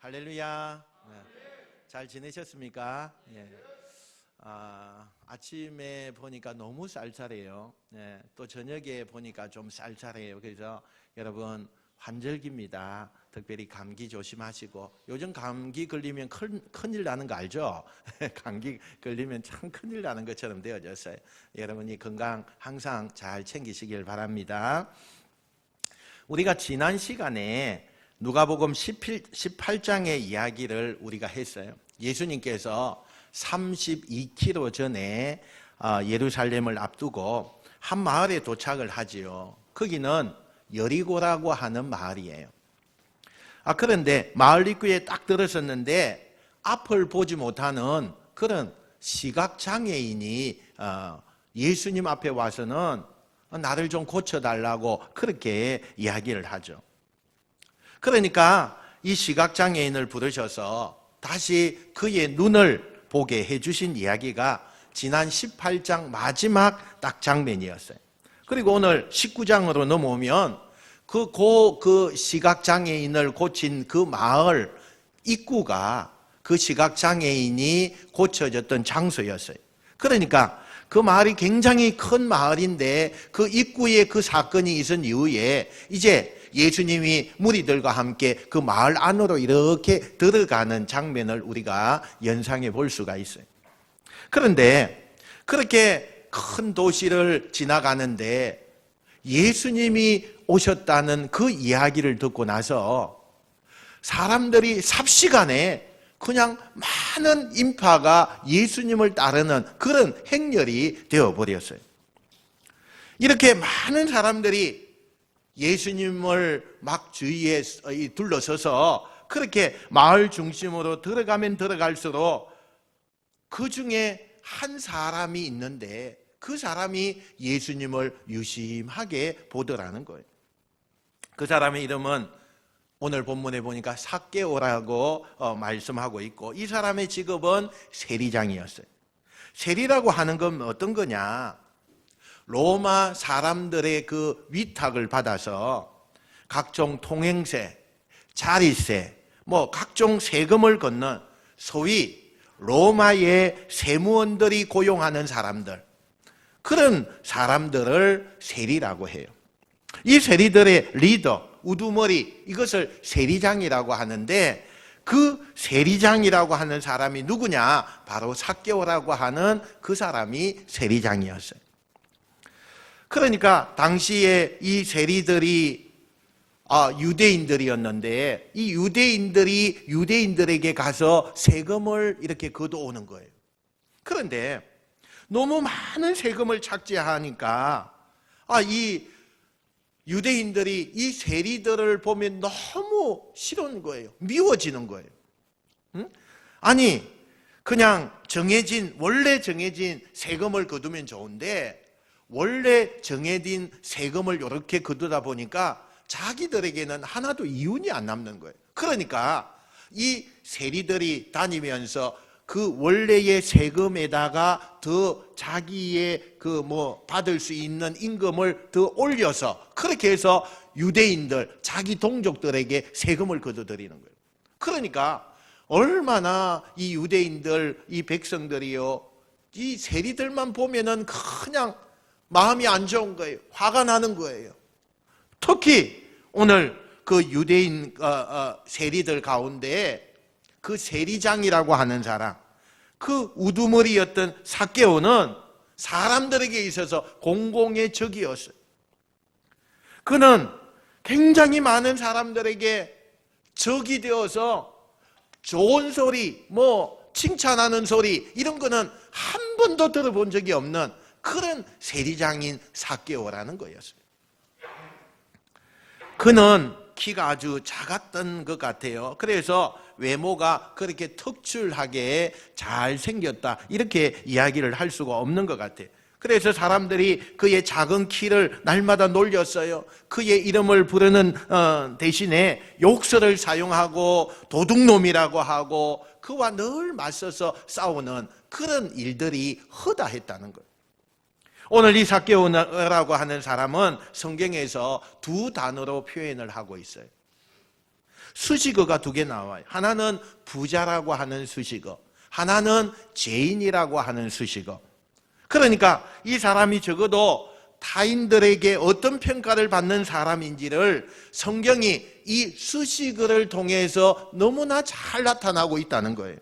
할렐루야. 네. 잘 지내셨습니까? 예. 아침에 보니까 너무 쌀쌀해요. 네. 또 저녁에 보니까 좀 쌀쌀해요. 그래서 여러분 환절기입니다. 특별히 감기 조심하시고, 요즘 감기 걸리면 큰일 나는 거 알죠? 감기 걸리면 참 큰일 나는 것처럼 되어졌어요. 여러분이 건강 항상 잘 챙기시길 바랍니다. 우리가 지난 시간에 누가복음 18장의 이야기를 우리가 했어요. 예수님께서 32km 전에 예루살렘을 앞두고 한 마을에 도착을 하지요. 거기는 여리고라고 하는 마을이에요. 그런데 마을 입구에 딱 들어섰는데 앞을 보지 못하는 그런 시각장애인이 예수님 앞에 와서는 나를 좀 고쳐달라고 그렇게 이야기를 하죠. 그러니까 이 시각장애인을 부르셔서 다시 그의 눈을 보게 해주신 이야기가 지난 18장 마지막 딱 장면이었어요. 그리고 오늘 19장으로 넘어오면 그 시각장애인을 고친 그 마을 입구가 그 시각장애인이 고쳐졌던 장소였어요. 그러니까 그 마을이 굉장히 큰 마을인데 그 입구에 그 사건이 있은 이후에 이제 예수님이 무리들과 함께 그 마을 안으로 이렇게 들어가는 장면을 우리가 연상해 볼 수가 있어요. 그런데 그렇게 큰 도시를 지나가는데 예수님이 오셨다는 그 이야기를 듣고 나서 사람들이 삽시간에 그냥 많은 인파가 예수님을 따르는 그런 행렬이 되어버렸어요. 이렇게 많은 사람들이 예수님을 막 주위에 둘러서서 그렇게 마을 중심으로 들어가면 들어갈수록 그 중에 한 사람이 있는데 그 사람이 예수님을 유심하게 보더라는 거예요. 그 사람의 이름은 오늘 본문에 보니까 삭개오라고 말씀하고 있고, 이 사람의 직업은 세리장이었어요. 세리라고 하는 건 어떤 거냐? 로마 사람들의 그 위탁을 받아서 각종 통행세, 자리세, 각종 세금을 걷는 소위 로마의 세무원들이 고용하는 사람들, 그런 사람들을 세리라고 해요. 이 세리들의 리더, 우두머리, 이것을 세리장이라고 하는데, 그 세리장이라고 하는 사람이 누구냐? 바로 삭개오라고 하는 그 사람이 세리장이었어요. 그러니까 당시에 이 세리들이 유대인들이었는데, 이 유대인들이 유대인들에게 가서 세금을 이렇게 걷어오는 거예요. 그런데 너무 많은 세금을 착취하니까 이 유대인들이 이 세리들을 보면 너무 싫은 거예요. 미워지는 거예요. 아니, 그냥 원래 정해진 세금을 거두면 좋은데, 원래 정해진 세금을 이렇게 거두다 보니까 자기들에게는 하나도 이윤이 안 남는 거예요. 그러니까 이 세리들이 다니면서 그 원래의 세금에다가 더 자기의 받을 수 있는 임금을 더 올려서 그렇게 해서 유대인들, 자기 동족들에게 세금을 거둬들이는 거예요. 그러니까 얼마나 이 유대인들, 이 백성들이요, 이 세리들만 보면은 그냥 마음이 안 좋은 거예요. 화가 나는 거예요. 특히 오늘 그 유대인 세리들 가운데 그 세리장이라고 하는 사람, 그 우두머리였던 삭개오는 사람들에게 있어서 공공의 적이었어요. 그는 굉장히 많은 사람들에게 적이 되어서 좋은 소리, 칭찬하는 소리, 이런 거는 한 번도 들어본 적이 없는 그런 세리장인 삭개오라는 거였어요. 그는 키가 아주 작았던 것 같아요. 그래서 외모가 그렇게 특출하게 잘생겼다, 이렇게 이야기를 할 수가 없는 것 같아요. 그래서 사람들이 그의 작은 키를 날마다 놀렸어요. 그의 이름을 부르는 대신에 욕설을 사용하고 도둑놈이라고 하고 그와 늘 맞서서 싸우는 그런 일들이 허다했다는 거예요. 오늘 이 삭개오라고 하는 사람은 성경에서 두 단어로 표현을 하고 있어요. 수식어가 두 개 나와요. 하나는 부자라고 하는 수식어, 하나는 죄인이라고 하는 수식어. 그러니까 이 사람이 적어도 타인들에게 어떤 평가를 받는 사람인지를 성경이 이 수식어를 통해서 너무나 잘 나타나고 있다는 거예요.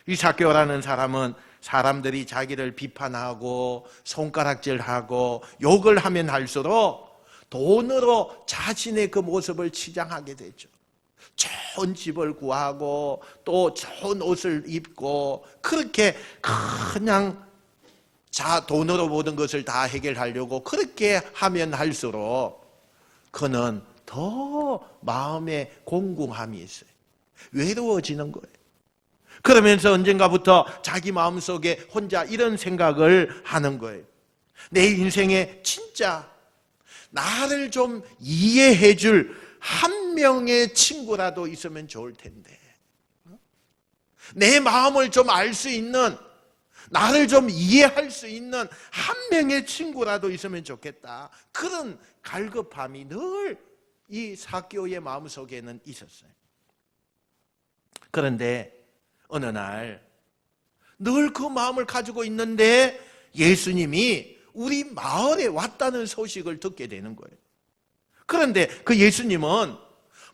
이 삭개오라는 사람은 사람들이 자기를 비판하고 손가락질하고 욕을 하면 할수록 돈으로 자신의 그 모습을 치장하게 되죠. 좋은 집을 구하고 또 좋은 옷을 입고 그렇게 그냥 돈으로 모든 것을 다 해결하려고 그렇게 하면 할수록 그는 더 마음에 공공함이 있어요. 외로워지는 거예요. 그러면서 언젠가부터 자기 마음속에 혼자 이런 생각을 하는 거예요. 내 인생에 진짜 나를 좀 이해해 줄 한 명의 친구라도 있으면 좋을 텐데, 내 마음을 좀 알 수 있는, 나를 좀 이해할 수 있는 한 명의 친구라도 있으면 좋겠다. 그런 갈급함이 늘 이 삭개오의 마음속에는 있었어요. 그런데 어느 날 늘 그 마음을 가지고 있는데 예수님이 우리 마을에 왔다는 소식을 듣게 되는 거예요. 그런데 그 예수님은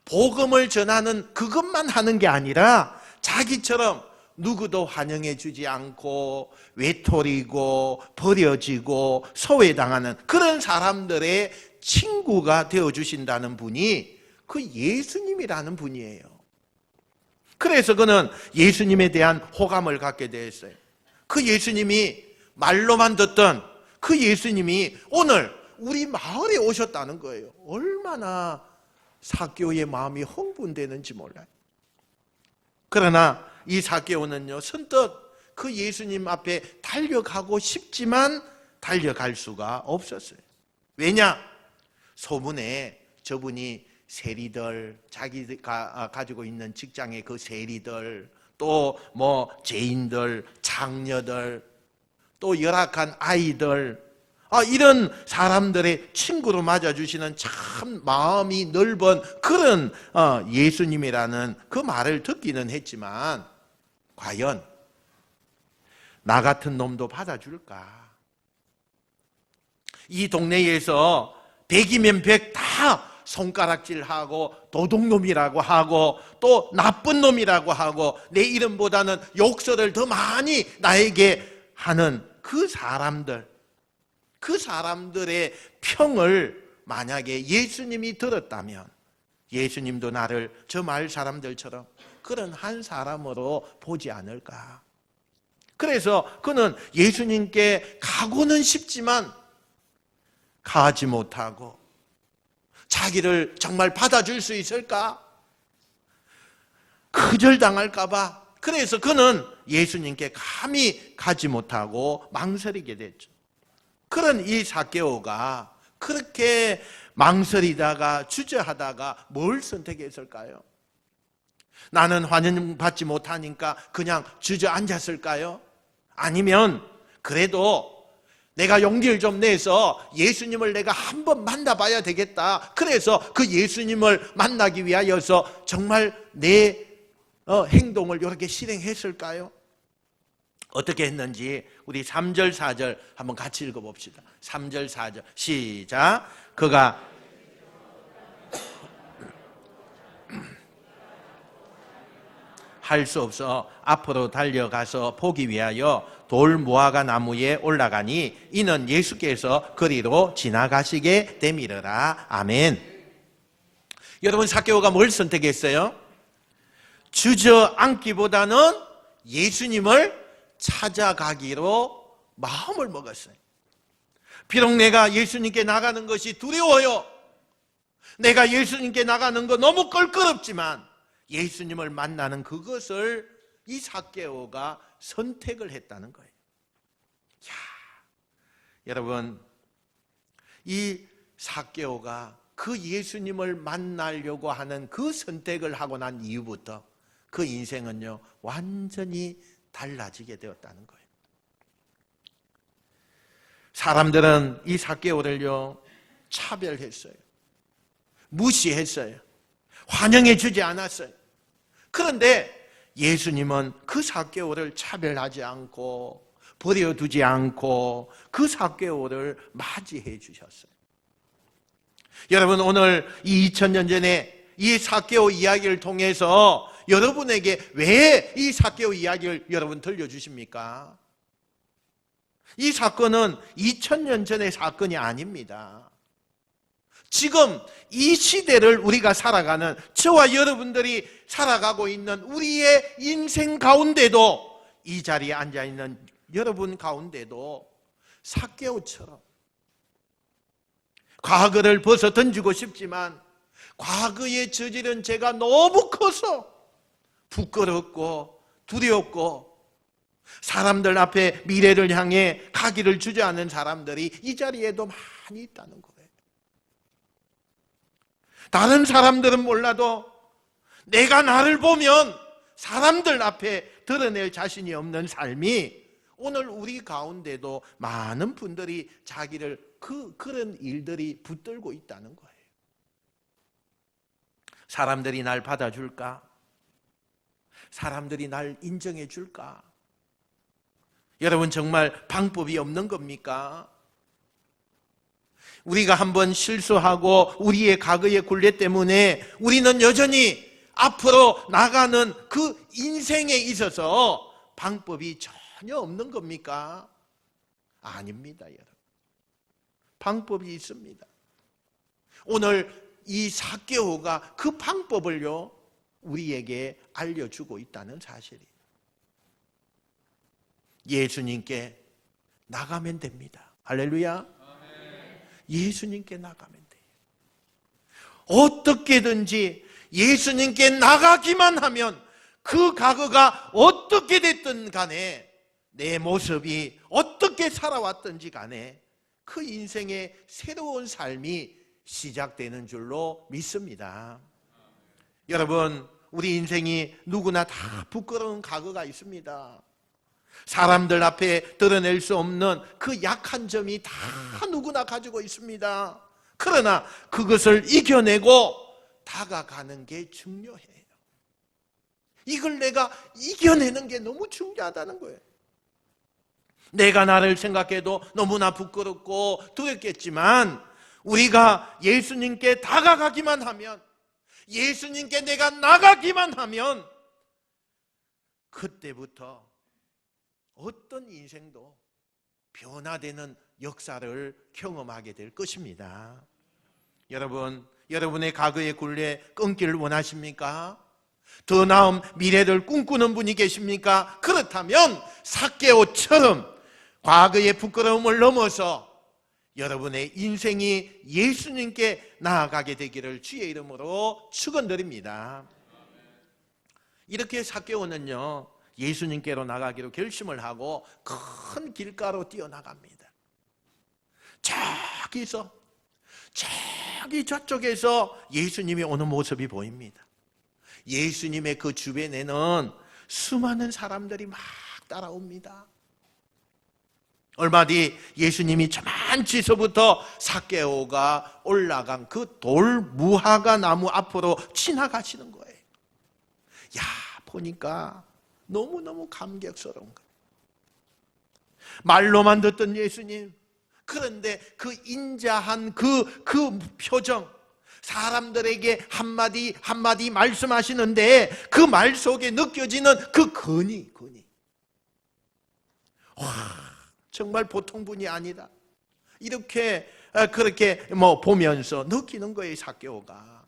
복음을 전하는 그것만 하는 게 아니라 자기처럼 누구도 환영해 주지 않고 외톨이고 버려지고 소외당하는 그런 사람들의 친구가 되어주신다는 분이 그 예수님이라는 분이에요. 그래서 그는 예수님에 대한 호감을 갖게 되었어요. 그 예수님이 말로만 듣던 그 예수님이 오늘 우리 마을에 오셨다는 거예요. 얼마나 삭개오의 마음이 흥분되는지 몰라요. 그러나 이 삭개오는요, 선뜻 그 예수님 앞에 달려가고 싶지만 달려갈 수가 없었어요. 왜냐? 소문에 저분이 세리들, 자기가 가지고 있는 직장의 그 세리들, 또 죄인들, 장녀들, 또 열악한 아이들, 이런 사람들의 친구로 맞아주시는 참 마음이 넓은 그런 예수님이라는 그 말을 듣기는 했지만 과연 나 같은 놈도 받아줄까? 이 동네에서 100이면 100 다 손가락질하고 도둑놈이라고 하고 또 나쁜 놈이라고 하고 내 이름보다는 욕설을 더 많이 나에게 하는 그 사람들의 평을 만약에 예수님이 들었다면 예수님도 나를 저 마을 사람들처럼 그런 한 사람으로 보지 않을까? 그래서 그는 예수님께 가고는 싶지만 가지 못하고 자기를 정말 받아줄 수 있을까? 거절당할까 봐. 그래서 그는 예수님께 감히 가지 못하고 망설이게 됐죠. 그런 이 삭개오가 그렇게 망설이다가 주저하다가 뭘 선택했을까요? 나는 환영받지 못하니까 그냥 주저앉았을까요? 아니면 그래도 내가 용기를 좀 내서 예수님을 내가 한번 만나봐야 되겠다. 그래서 그 예수님을 만나기 위하여서 정말 내 행동을 이렇게 실행했을까요? 어떻게 했는지 우리 3절 4절 한번 같이 읽어봅시다. 3절 4절 시작. 그가 할 수 없어 앞으로 달려가서 보기 위하여 돌 무화과 나무에 올라가니 이는 예수께서 그리로 지나가시게 되미르라. 아멘. 여러분, 삭개오가 뭘 선택했어요? 주저앉기보다는 예수님을 찾아가기로 마음을 먹었어요. 비록 내가 예수님께 나가는 것이 두려워요. 내가 예수님께 나가는 거 너무 껄끄럽지만 예수님을 만나는 그것을 이 삭개오가 선택을 했다는 거예요. 야, 여러분, 이 삭개오가 그 예수님을 만나려고 하는 그 선택을 하고 난 이후부터 그 인생은요 완전히 달라지게 되었다는 거예요. 사람들은 이 삭개오를요 차별했어요. 무시했어요. 환영해 주지 않았어요. 그런데 예수님은 그 삭개오를 차별하지 않고 버려두지 않고 그 삭개오를 맞이해 주셨어요. 여러분, 오늘 이 2000년 전에 이 삭개오 이야기를 통해서 여러분에게 왜 이 삭개오 이야기를 여러분 들려주십니까? 이 사건은 2000년 전의 사건이 아닙니다. 지금 이 시대를 우리가 살아가는, 저와 여러분들이 살아가고 있는 우리의 인생 가운데도, 이 자리에 앉아있는 여러분 가운데도 삭개오처럼 과거를 벗어 던지고 싶지만 과거에 저지른 죄가 너무 커서 부끄럽고 두렵고 사람들 앞에 미래를 향해 가기를 주저하는 사람들이 이 자리에도 많이 있다는 거예요. 다른 사람들은 몰라도 내가 나를 보면 사람들 앞에 드러낼 자신이 없는 삶이 오늘 우리 가운데도 많은 분들이 자기를 그런 일들이 붙들고 있다는 거예요. 사람들이 날 받아줄까? 사람들이 날 인정해 줄까? 여러분, 정말 방법이 없는 겁니까? 우리가 한번 실수하고 우리의 과거의 굴레 때문에 우리는 여전히 앞으로 나가는 그 인생에 있어서 방법이 전혀 없는 겁니까? 아닙니다, 여러분. 방법이 있습니다. 오늘 이 삭개오가 그 방법을요, 우리에게 알려주고 있다는 사실이에요. 예수님께 나가면 됩니다. 할렐루야. 예수님께 나가면 돼요. 어떻게든지 예수님께 나가기만 하면 그 과거가 어떻게 됐든 간에, 내 모습이 어떻게 살아왔든지 간에 그 인생의 새로운 삶이 시작되는 줄로 믿습니다. 여러분, 우리 인생이 누구나 다 부끄러운 과거가 있습니다. 사람들 앞에 드러낼 수 없는 그 약한 점이 다 누구나 가지고 있습니다. 그러나 그것을 이겨내고 다가가는 게 중요해요. 이걸 내가 이겨내는 게 너무 중요하다는 거예요. 내가 나를 생각해도 너무나 부끄럽고 두렵겠지만 우리가 예수님께 다가가기만 하면, 예수님께 내가 나가기만 하면 그때부터 어떤 인생도 변화되는 역사를 경험하게 될 것입니다. 여러분, 여러분의 과거의 굴레 끊기를 원하십니까? 더 나은 미래를 꿈꾸는 분이 계십니까? 그렇다면 삭개오처럼 과거의 부끄러움을 넘어서 여러분의 인생이 예수님께 나아가게 되기를 주의 이름으로 축원드립니다. 이렇게 삭개오는요, 예수님께로 나가기로 결심을 하고 큰 길가로 뛰어나갑니다. 저기 저쪽에서 예수님이 오는 모습이 보입니다. 예수님의 그 주변에는 수많은 사람들이 막 따라옵니다. 얼마 뒤 예수님이 저만치서부터 삭개오가 올라간 그 돌 무화과 나무 앞으로 지나가시는 거예요. 야, 보니까 너무너무 감격스러운 거예요. 말로만 듣던 예수님, 그런데 그 인자한 그 표정, 사람들에게 한마디 한마디 말씀하시는데 그 말 속에 느껴지는 그 근이 와, 정말 보통 분이 아니다. 이렇게 그렇게 보면서 느끼는 거예요, 삭개오가.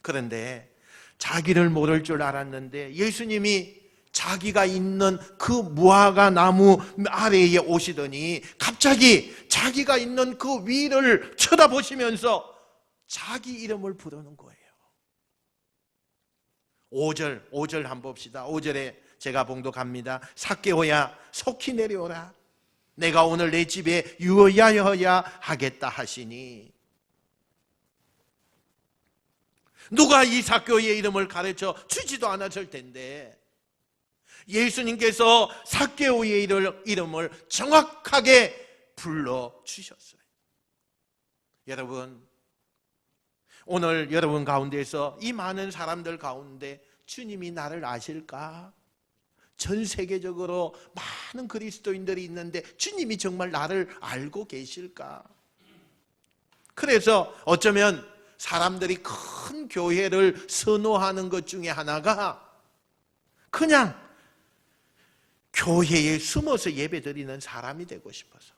그런데 자기를 모를 줄 알았는데 예수님이 자기가 있는 그 무화과 나무 아래에 오시더니 갑자기 자기가 있는 그 위를 쳐다보시면서 자기 이름을 부르는 거예요. 5절 한번 봅시다. 5절에 제가 봉독합니다. 삭개오야, 속히 내려오라. 내가 오늘 내 집에 유의하여야 하겠다 하시니. 누가 이 삭개오의 이름을 가르쳐 주지도 않았을 텐데 예수님께서 삭개오의 이름을 정확하게 불러주셨어요. 여러분, 오늘 여러분 가운데서 이 많은 사람들 가운데 주님이 나를 아실까? 전 세계적으로 많은 그리스도인들이 있는데 주님이 정말 나를 알고 계실까? 그래서 어쩌면 사람들이 큰 교회를 선호하는 것 중에 하나가 그냥 교회에 숨어서 예배드리는 사람이 되고 싶어서,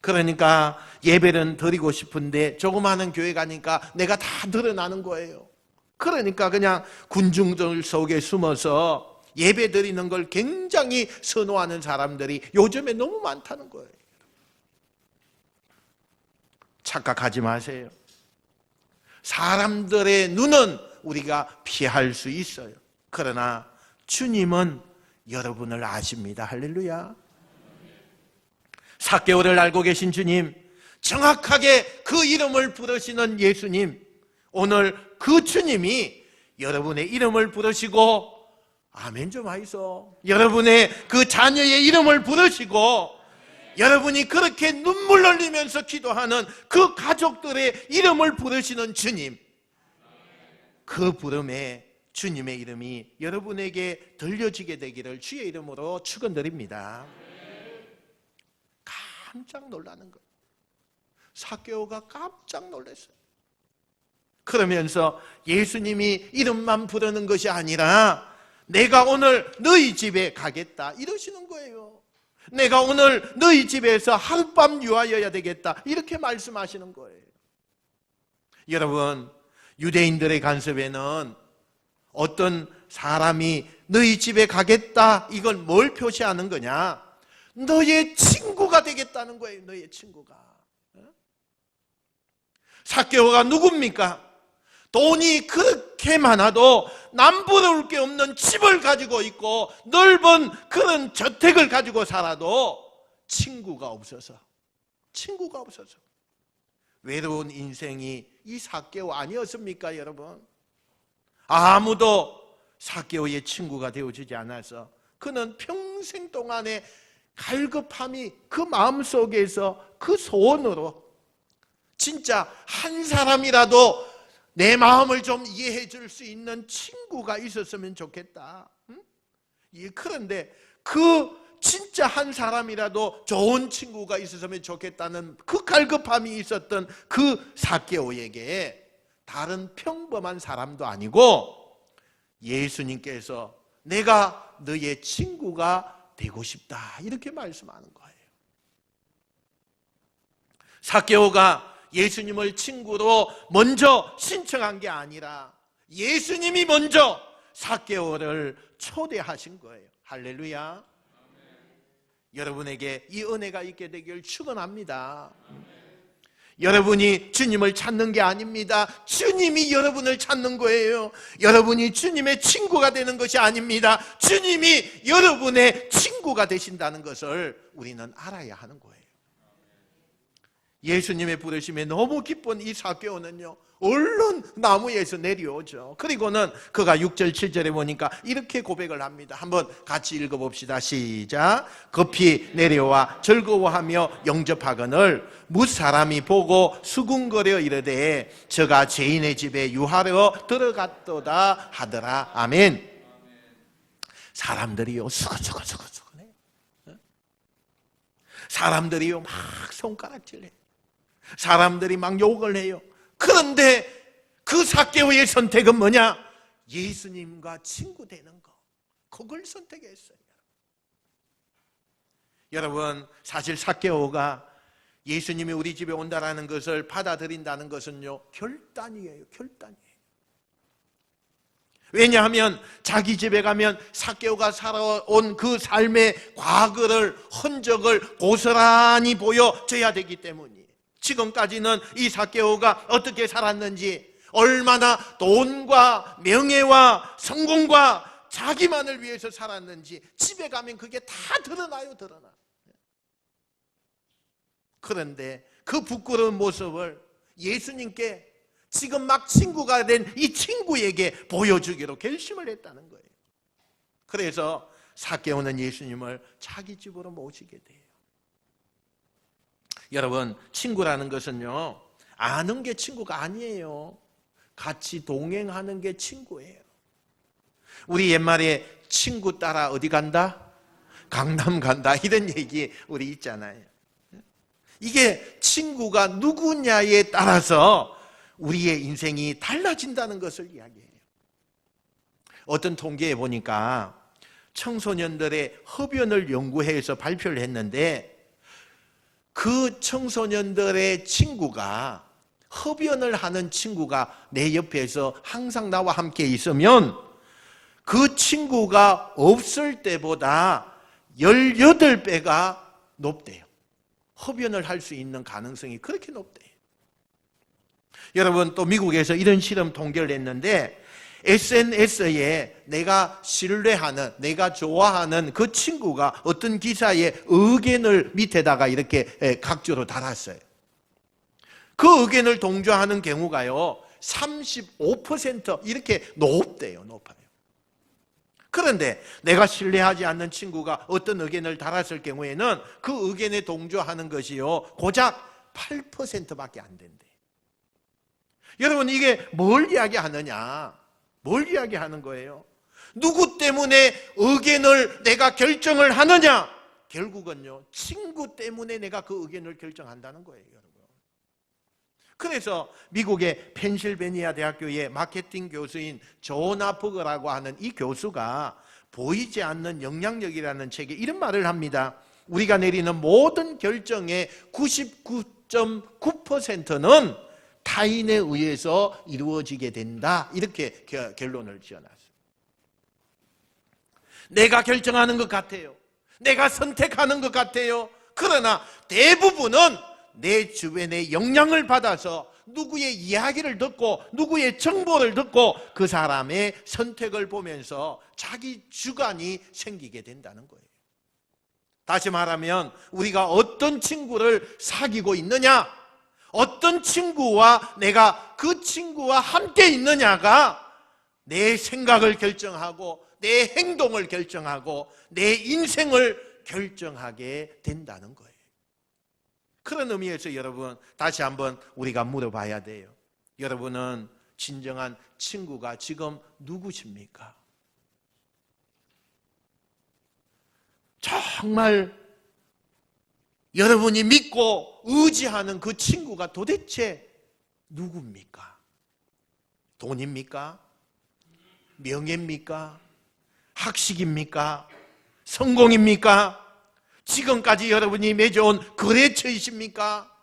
그러니까 예배는 드리고 싶은데 조그마한 교회 가니까 내가 다 드러나는 거예요. 그러니까 그냥 군중들 속에 숨어서 예배 드리는 걸 굉장히 선호하는 사람들이 요즘에 너무 많다는 거예요. 착각하지 마세요. 사람들의 눈은 우리가 피할 수 있어요. 그러나 주님은 여러분을 아십니다. 할렐루야. 삭개오를 알고 계신 주님, 정확하게 그 이름을 부르시는 예수님, 오늘 그 주님이 여러분의 이름을 부르시고, 아멘 좀 하이소, 여러분의 그 자녀의 이름을 부르시고, 여러분이 그렇게 눈물 흘리면서 기도하는 그 가족들의 이름을 부르시는 주님, 그 부름에 주님의 이름이 여러분에게 들려지게 되기를 주의 이름으로 축원드립니다. 깜짝 놀라는 거예요. 삭개오가 깜짝 놀랐어요. 그러면서 예수님이 이름만 부르는 것이 아니라 내가 오늘 너희 집에 가겠다 이러시는 거예요. 내가 오늘 너희 집에서 하룻밤 유하여야 되겠다 이렇게 말씀하시는 거예요. 여러분, 유대인들의 간섭에는 어떤 사람이 너희 집에 가겠다 이걸 뭘 표시하는 거냐? 너의 친구가 되겠다는 거예요. 너의 친구가. 삭개오가 누굽니까? 돈이 그렇게 많아도 남부러울 게 없는 집을 가지고 있고 넓은 그런 저택을 가지고 살아도 친구가 없어서 외로운 인생이 이 삭개오 아니었습니까, 여러분? 아무도 삭개오의 친구가 되어주지 않아서 그는 평생 동안에 갈급함이 그 마음속에서 그 소원으로 진짜 한 사람이라도 내 마음을 좀 이해해 줄 수 있는 친구가 있었으면 좋겠다. 그런데 그 진짜 한 사람이라도 좋은 친구가 있었으면 좋겠다는 그 갈급함이 있었던 그 삭개오에게 다른 평범한 사람도 아니고 예수님께서 내가 너의 친구가 되고 싶다 이렇게 말씀하는 거예요. 삭개오가 예수님을 친구로 먼저 신청한 게 아니라 예수님이 먼저 삭개오를 초대하신 거예요. 할렐루야. 여러분에게 이 은혜가 있게 되길 축원합니다. 여러분이 주님을 찾는 게 아닙니다. 주님이 여러분을 찾는 거예요. 여러분이 주님의 친구가 되는 것이 아닙니다. 주님이 여러분의 친구가 되신다는 것을 우리는 알아야 하는 거예요. 예수님의 부르심에 너무 기쁜 이 삭개오는요 얼른 나무에서 내려오죠. 그리고는 그가 6절 7절에 보니까 이렇게 고백을 합니다. 한번 같이 읽어봅시다. 시작. 급히 내려와 즐거워하며 영접하거늘 뭇 사람이 보고 수군거려 이르되 저가 죄인의 집에 유하러 들어갔도다 하더라. 아멘. 사람들이요 수근수근해요. 사람들이요 막 손가락질해요. 사람들이 막 욕을 해요. 그런데 그 삭개오의 선택은 뭐냐? 예수님과 친구 되는 거. 그걸 선택했어요. 여러분, 사실 삭개오가 예수님이 우리 집에 온다라는 것을 받아들인다는 것은요 결단이에요. 결단이에요. 왜냐하면 자기 집에 가면 삭개오가 살아온 그 삶의 과거를, 흔적을 고스란히 보여줘야 되기 때문이에요. 지금까지는 이 삭개오가 어떻게 살았는지, 얼마나 돈과 명예와 성공과 자기만을 위해서 살았는지 집에 가면 그게 다 드러나요. 드러나. 그런데 그 부끄러운 모습을 예수님께 지금 막 친구가 된 이 친구에게 보여주기로 결심을 했다는 거예요. 그래서 삭개오는 예수님을 자기 집으로 모시게 돼요. 여러분, 친구라는 것은요 아는 게 친구가 아니에요. 같이 동행하는 게 친구예요. 우리 옛말에 친구 따라 어디 간다? 강남 간다, 이런 얘기 우리 있잖아요. 이게 친구가 누구냐에 따라서 우리의 인생이 달라진다는 것을 이야기해요. 어떤 통계에 보니까 청소년들의 흡연을 연구해서 발표를 했는데, 그 청소년들의 친구가, 흡연을 하는 친구가 내 옆에서 항상 나와 함께 있으면 그 친구가 없을 때보다 18배가 높대요. 흡연을 할 수 있는 가능성이 그렇게 높대요. 여러분, 또 미국에서 이런 실험 통계를 했는데, SNS에 내가 신뢰하는, 내가 좋아하는 그 친구가 어떤 기사의 의견을 밑에다가 이렇게 각주로 달았어요. 그 의견을 동조하는 경우가요 35% 이렇게 높대요. 높아요. 그런데 내가 신뢰하지 않는 친구가 어떤 의견을 달았을 경우에는 그 의견에 동조하는 것이요 고작 8%밖에 안 된대요. 여러분, 이게 뭘 이야기하느냐? 뭘 이야기하는 거예요? 누구 때문에 의견을 내가 결정을 하느냐? 결국은요 친구 때문에 내가 그 의견을 결정한다는 거예요, 여러분. 그래서 미국의 펜실베니아 대학교의 마케팅 교수인 조나 버거라고 하는 이 교수가 보이지 않는 영향력이라는 책에 이런 말을 합니다. 우리가 내리는 모든 결정의 99.9%는 타인에 의해서 이루어지게 된다, 이렇게 결론을 지어놨어요. 내가 결정하는 것 같아요. 내가 선택하는 것 같아요. 그러나 대부분은 내 주변에 영향을 받아서 누구의 이야기를 듣고 누구의 정보를 듣고 그 사람의 선택을 보면서 자기 주관이 생기게 된다는 거예요. 다시 말하면 우리가 어떤 친구를 사귀고 있느냐, 어떤 친구와 내가 그 친구와 함께 있느냐가 내 생각을 결정하고 내 행동을 결정하고 내 인생을 결정하게 된다는 거예요. 그런 의미에서 여러분, 다시 한번 우리가 물어봐야 돼요. 여러분은 진정한 친구가 지금 누구십니까? 정말 여러분이 믿고 의지하는 그 친구가 도대체 누굽니까? 돈입니까? 명예입니까? 학식입니까? 성공입니까? 지금까지 여러분이 맺어온 거래처이십니까?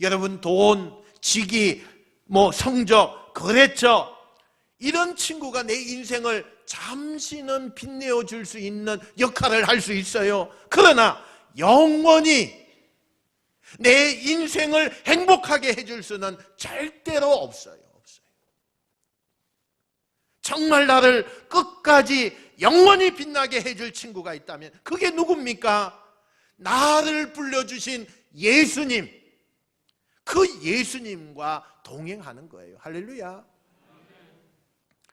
여러분, 돈, 직위, 성적, 거래처, 이런 친구가 내 인생을 잠시는 빛내어 줄 수 있는 역할을 할 수 있어요. 그러나 영원히 내 인생을 행복하게 해줄 수는 절대로 없어요. 정말 나를 끝까지 영원히 빛나게 해줄 친구가 있다면 그게 누굽니까? 나를 불러주신 예수님, 그 예수님과 동행하는 거예요. 할렐루야.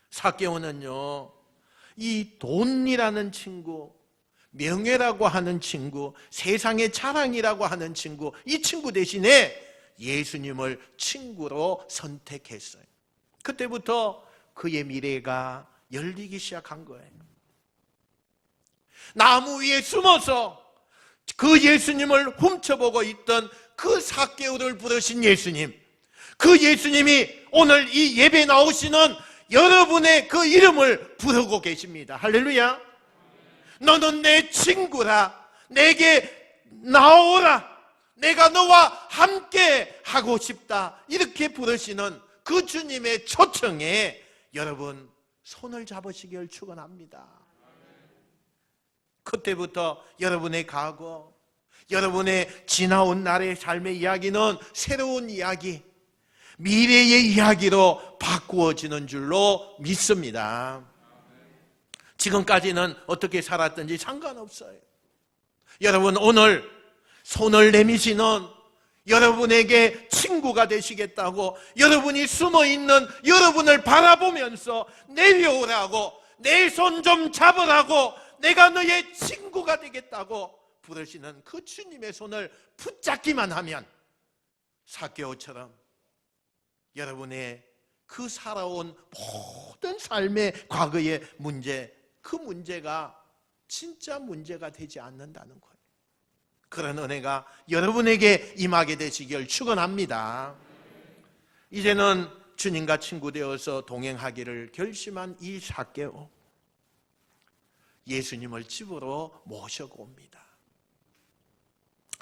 삭개오는요, 이 돈이라는 친구, 명예라고 하는 친구, 세상의 자랑이라고 하는 친구, 이 친구 대신에 예수님을 친구로 선택했어요. 그때부터 그의 미래가 열리기 시작한 거예요. 나무 위에 숨어서 그 예수님을 훔쳐보고 있던 그 삭개오를 부르신 예수님, 그 예수님이 오늘 이 예배에 나오시는 여러분의 그 이름을 부르고 계십니다. 할렐루야. 너는 내 친구라, 내게 나오라, 내가 너와 함께 하고 싶다, 이렇게 부르시는 그 주님의 초청에 여러분 손을 잡으시길 축원합니다. 그때부터 여러분의 과거, 여러분의 지나온 날의 삶의 이야기는 새로운 이야기, 미래의 이야기로 바꾸어지는 줄로 믿습니다. 지금까지는 어떻게 살았든지 상관없어요. 여러분, 오늘 손을 내미시는 여러분에게 친구가 되시겠다고, 여러분이 숨어있는 여러분을 바라보면서 내려오라고, 내 손 좀 잡으라고, 내가 너의 친구가 되겠다고 부르시는 그 주님의 손을 붙잡기만 하면 삭개오처럼 여러분의 그 살아온 모든 삶의 과거의 문제, 그 문제가 진짜 문제가 되지 않는다는 거예요. 그런 은혜가 여러분에게 임하게 되시길 축원합니다. 이제는 주님과 친구 되어서 동행하기를 결심한 이 삭개오, 예수님을 집으로 모셔고 옵니다.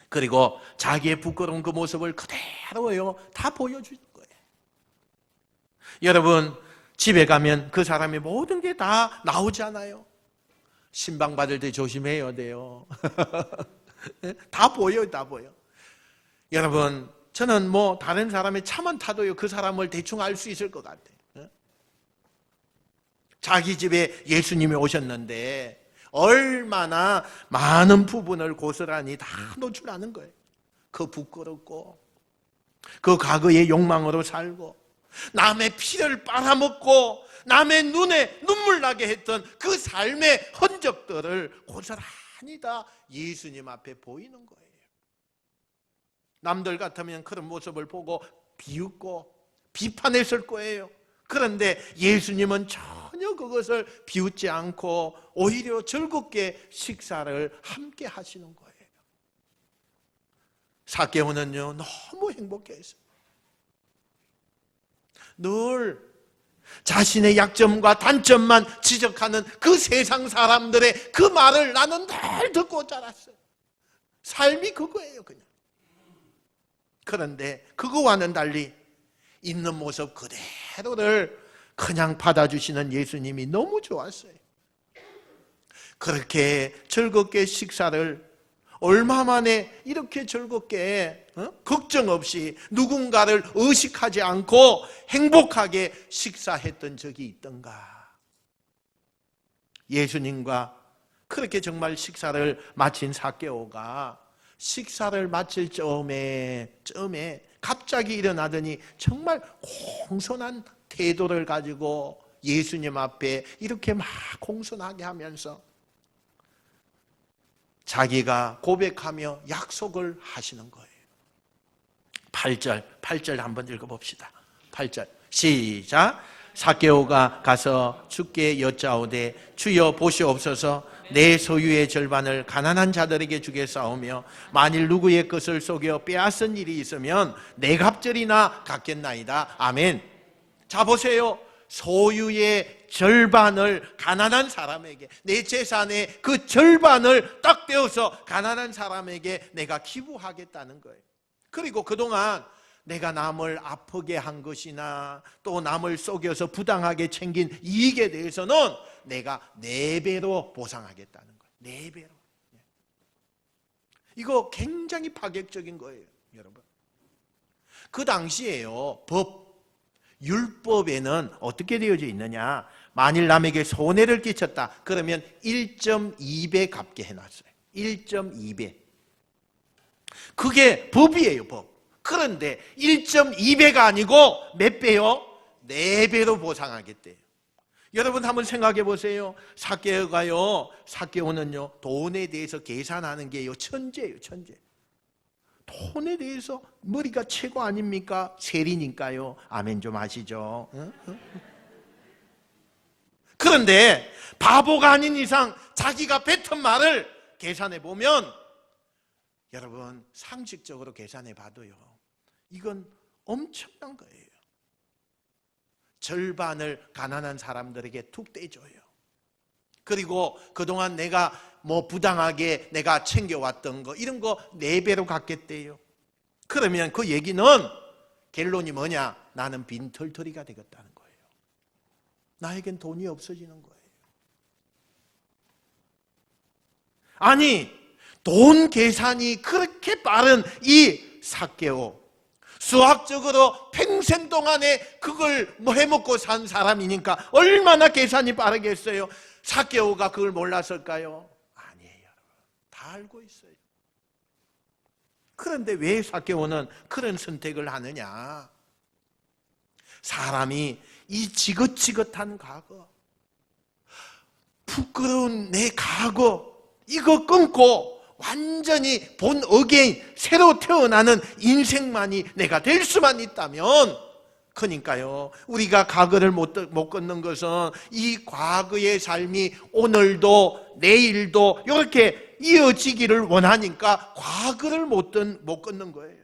그리고 자기의 부끄러운 그 모습을 그대로요 다 보여주는 거예요. 여러분, 집에 가면 그 사람의 모든 게 다 나오잖아요. 신방받을 때 조심해야 돼요. 다 보여요, 다 보여. 여러분, 저는 뭐 다른 사람의 차만 타도요 그 사람을 대충 알 수 있을 것 같아요. 자기 집에 예수님이 오셨는데 얼마나 많은 부분을 고스란히 다 노출하는 거예요. 그 부끄럽고 그 과거의 욕망으로 살고 남의 피를 빨아먹고 남의 눈에 눈물 나게 했던 그 삶의 흔적들을 고스란히 다 예수님 앞에 보이는 거예요. 남들 같으면 그런 모습을 보고 비웃고 비판했을 거예요. 그런데 예수님은 전혀 그것을 비웃지 않고 오히려 즐겁게 식사를 함께 하시는 거예요. 삭개오는요 너무 행복해했어요. 늘 자신의 약점과 단점만 지적하는 그 세상 사람들의 그 말을 나는 늘 듣고 자랐어요. 삶이 그거예요, 그냥. 그런데 그거와는 달리 있는 모습 그대로를 그냥 받아주시는 예수님이 너무 좋았어요. 그렇게 즐겁게 식사를 얼마 만에 이렇게 즐겁게 걱정 없이 누군가를 의식하지 않고 행복하게 식사했던 적이 있던가. 예수님과 그렇게 정말 식사를 마친 삭개오가 식사를 마칠 쯤에 갑자기 일어나더니 정말 공손한 태도를 가지고 예수님 앞에 이렇게 막 공손하게 하면서 자기가 고백하며 약속을 하시는 거예요. 8절 한번 읽어봅시다. 8절 시작. 삭개오가 가서 주께 여짜오되 주여 보시옵소서, 내 소유의 절반을 가난한 자들에게 주겠사오며 만일 누구의 것을 속여 빼앗은 일이 있으면 네 갑절이나 갚겠나이다. 아멘. 자 보세요. 소유의 절반을 가난한 사람에게, 내 재산의 그 절반을 딱 떼어서 가난한 사람에게 내가 기부하겠다는 거예요. 그리고 그동안 내가 남을 아프게 한 것이나 또 남을 속여서 부당하게 챙긴 이익에 대해서는 내가 4배로 보상하겠다는 거예요. 4배로. 이거 굉장히 파격적인 거예요, 여러분. 그 당시에요, 율법에는 어떻게 되어져 있느냐, 만일 남에게 손해를 끼쳤다 그러면 1.2배 갚게 해놨어요. 1.2배. 그게 법이에요, 법. 그런데 1.2배가 아니고 몇 배요? 4배로 보상하겠대요. 여러분 한번 생각해 보세요. 삭개오는요 돈에 대해서 계산하는 게요 천재예요, 천재. 돈에 대해서 머리가 최고 아닙니까? 세리니까요. 아멘 좀 하시죠. 그런데 바보가 아닌 이상 자기가 뱉은 말을 계산해 보면, 여러분 상식적으로 계산해 봐도요 이건 엄청난 거예요. 절반을 가난한 사람들에게 툭 떼줘요. 그리고 그동안 내가 뭐 부당하게 내가 챙겨왔던 거 이런 거 4배로 갚겠대요. 그러면 그 얘기는 결론이 뭐냐? 나는 빈털터리가 되겠다는 거예요. 나에겐 돈이 없어지는 거예요. 아니, 돈 계산이 그렇게 빠른 이 삭개오, 수학적으로 평생 동안에 그걸 뭐 해먹고 산 사람이니까 얼마나 계산이 빠르겠어요. 삭개오가 그걸 몰랐을까요? 아니에요, 여러분. 다 알고 있어요. 그런데 왜 삭개오는 그런 선택을 하느냐? 사람이 이 지긋지긋한 과거, 부끄러운 내 과거, 이거 끊고 완전히 본 어게인, 새로 태어나는 인생만이 내가 될 수만 있다면, 그러니까요, 우리가 과거를 못 걷는 것은 이 과거의 삶이 오늘도 내일도 이렇게 이어지기를 원하니까 과거를 못 걷는 거예요.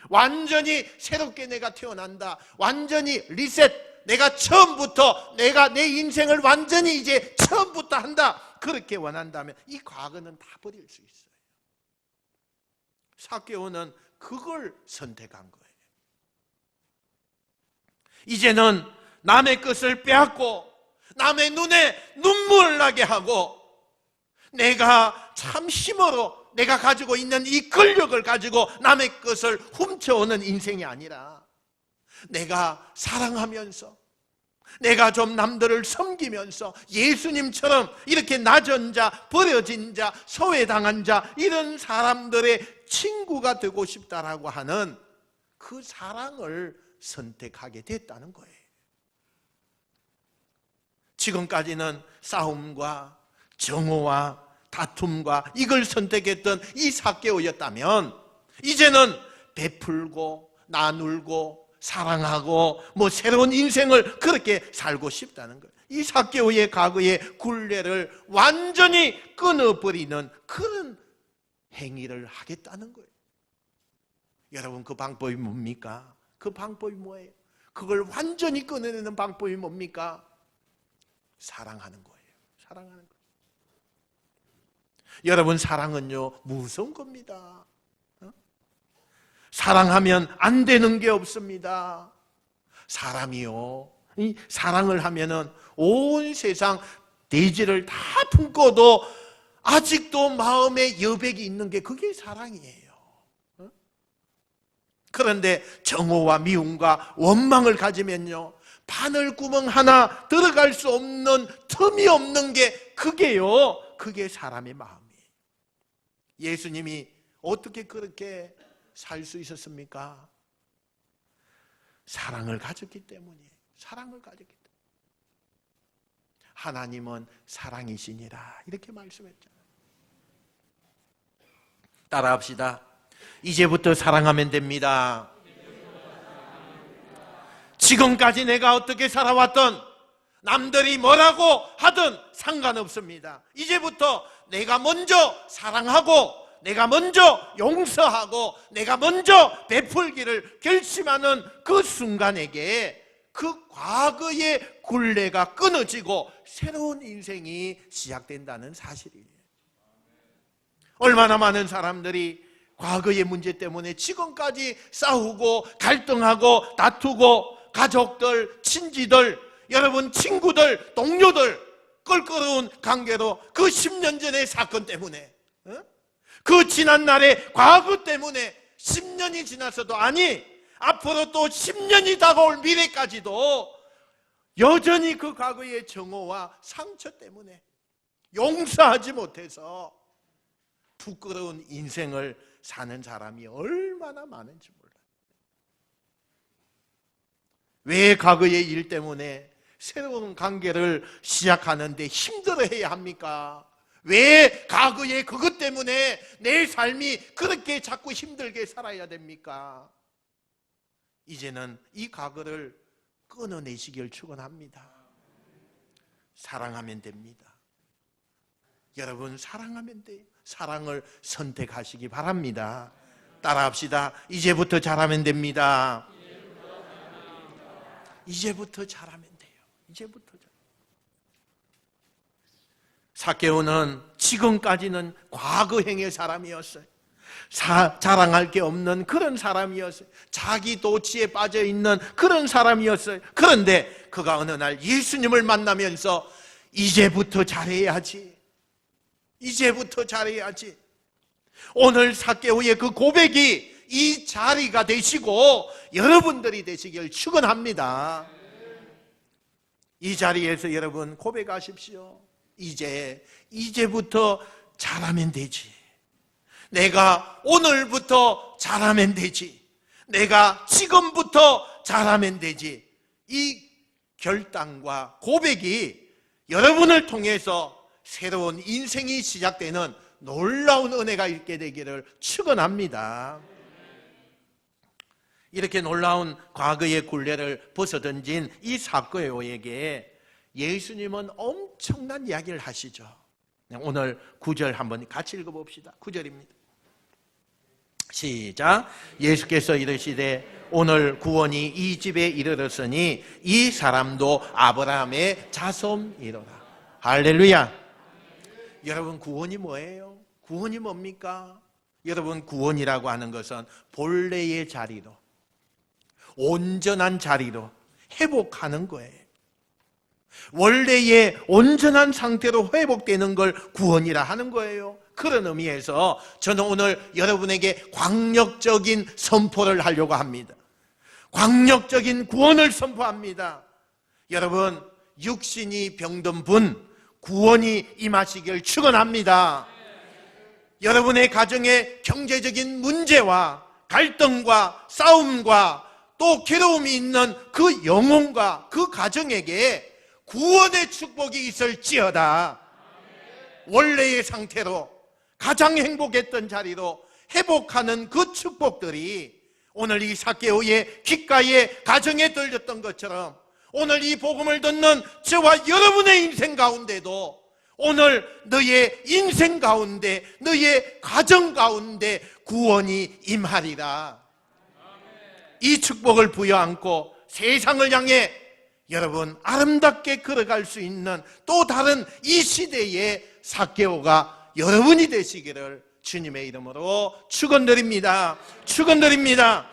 완전히 새롭게 내가 태어난다, 완전히 리셋, 내가 처음부터 내 인생을 완전히 이제 처음부터 한다, 그렇게 원한다면 이 과거는 다 버릴 수 있어요. 삭개오는 그걸 선택한 거예요. 이제는 남의 것을 빼앗고 남의 눈에 눈물 나게 하고 내가 참 힘으로 내가 가지고 있는 이 권력을 가지고 남의 것을 훔쳐오는 인생이 아니라 내가 사랑하면서 내가 좀 남들을 섬기면서 예수님처럼 이렇게 낮은 자, 버려진 자, 소외당한 자, 이런 사람들의 친구가 되고 싶다라고 하는 그 사랑을 선택하게 됐다는 거예요. 지금까지는 싸움과 정오와 다툼과 이걸 선택했던 이 삭개오였다면 이제는 베풀고 나누고 사랑하고 새로운 인생을 그렇게 살고 싶다는 거예요. 이 삭개오의 과거의 굴레를 완전히 끊어버리는 그런 행위를 하겠다는 거예요. 여러분, 그 방법이 뭡니까? 그 방법이 뭐예요? 그걸 완전히 끊어내는 방법이 뭡니까? 사랑하는 거예요. 사랑하는 거예요. 여러분, 사랑은요 무서운 겁니다. 사랑하면 안 되는 게 없습니다. 사람이요, 이 사랑을 하면은 온 세상 대지를 다 품고도 아직도 마음에 여백이 있는 게 그게 사랑이에요. 그런데 정오와 미움과 원망을 가지면요, 바늘구멍 하나 들어갈 수 없는 틈이 없는 게 그게요, 그게 사람의 마음이에요. 예수님이 어떻게 그렇게 살 수 있었습니까? 사랑을 가졌기 때문이에요. 사랑을 가졌기 때문에. 하나님은 사랑이시니라 이렇게 말씀했잖아요. 따라합시다. 이제부터 사랑하면 됩니다. 지금까지 내가 어떻게 살아왔던 남들이 뭐라고 하든 상관없습니다. 이제부터 내가 먼저 사랑하고 내가 먼저 용서하고 내가 먼저 베풀기를 결심하는 그 순간에게 그 과거의 굴레가 끊어지고 새로운 인생이 시작된다는 사실이에요. 얼마나 많은 사람들이 과거의 문제 때문에 지금까지 싸우고 갈등하고 다투고 가족들, 친지들, 여러분 친구들, 동료들 껄끄러운 관계로 그 10년 전의 사건 때문에 그 지난날의 과거 때문에 10년이 지나서도 아니 앞으로 또 10년이 다가올 미래까지도 여전히 그 과거의 정오와 상처 때문에 용서하지 못해서 부끄러운 인생을 사는 사람이 얼마나 많은지 몰라요. 왜 과거의 일 때문에 새로운 관계를 시작하는데 힘들어해야 합니까? 왜 과거의 그것 때문에 내 삶이 그렇게 자꾸 힘들게 살아야 됩니까? 이제는 이 과거를 끊어내시길 축원합니다. 사랑하면 됩니다. 여러분, 사랑하면 돼요. 사랑을 선택하시기 바랍니다. 따라합시다. 이제부터 잘하면 됩니다. 이제부터 잘하면 돼요. 이제부터 잘. 삭개오는 지금까지는 과거형의 사람이었어요. 자랑할 게 없는 그런 사람이었어요. 자기 도취에 빠져 있는 그런 사람이었어요. 그런데 그가 어느 날 예수님을 만나면서 이제부터 잘해야지, 이제부터 잘해야지. 오늘 삭개오의 그 고백이 이 자리가 되시고 여러분들이 되시길 축원합니다. 이 자리에서 여러분 고백하십시오. 이제부터 잘하면 되지. 내가 오늘부터 잘하면 되지. 내가 지금부터 잘하면 되지. 이 결단과 고백이 여러분을 통해서 새로운 인생이 시작되는 놀라운 은혜가 있게 되기를 축원합니다. 이렇게 놀라운 과거의 굴레를 벗어던진 이 사개오에게 예수님은 엄청난 이야기를 하시죠. 오늘 9절 한번 같이 읽어봅시다. 9절입니다. 시작. 예수께서 이르시되 오늘 구원이 이 집에 이르렀으니 이 사람도 아브라함의 자손이로라. 할렐루야. 여러분, 구원이 뭐예요? 구원이 뭡니까? 여러분, 구원이라고 하는 것은 본래의 자리로, 온전한 자리로 회복하는 거예요. 원래의 온전한 상태로 회복되는 걸 구원이라 하는 거예요. 그런 의미에서 저는 오늘 여러분에게 광력적인 선포를 하려고 합니다. 광력적인 구원을 선포합니다. 여러분, 육신이 병든 분 구원이 임하시길 축원합니다. 여러분의 가정에 경제적인 문제와 갈등과 싸움과 또 괴로움이 있는 그 영혼과 그 가정에게 구원의 축복이 있을지어다. 원래의 상태로 가장 행복했던 자리로 회복하는 그 축복들이 오늘 이 사개오의 귓가에 가정에 들렸던 것처럼 오늘 이 복음을 듣는 저와 여러분의 인생 가운데도 오늘 너의 인생 가운데, 너의 가정 가운데 구원이 임하리라. 이 축복을 부여안고 세상을 향해 여러분 아름답게 걸어갈 수 있는 또 다른 이 시대의 사개오가 여러분이 되시기를 주님의 이름으로 축원드립니다. 축원드립니다.